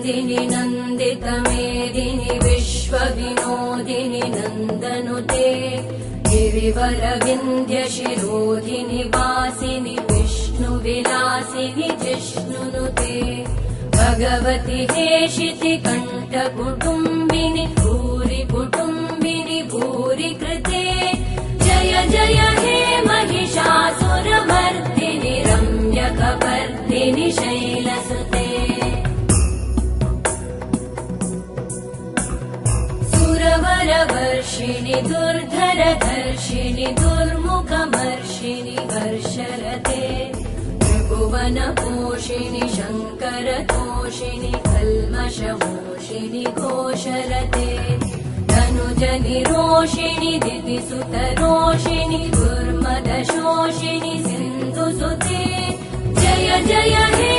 नन्दिनि नन्दितमेदिनि विश्वविनोदिनि नन्दनुते गिरिवरविन्ध्यशिरोधिनि वासिनि विष्णुविलासिनि जिष्णुनुते भगवति हेशिति कण्ठकुटुम्बिनि भूरि कुटुम्बिनि भूरि कृते जय जय हे महिषासुरमर्दिनि रम्यकपर्दिनि शैलसुते सुरवरवर्षिणि दुर्धरधर्षिणि दुर्मुखमर्षिणि हर्षरते त्रिभुवनपोषिणि शङ्करतोषिणि कल्मषमोषिणि घोषरते धनुजनिरोषिणि दितिसुतरोषिणि दुर्मदशोषिणि सिन्धुसुते जय जय हे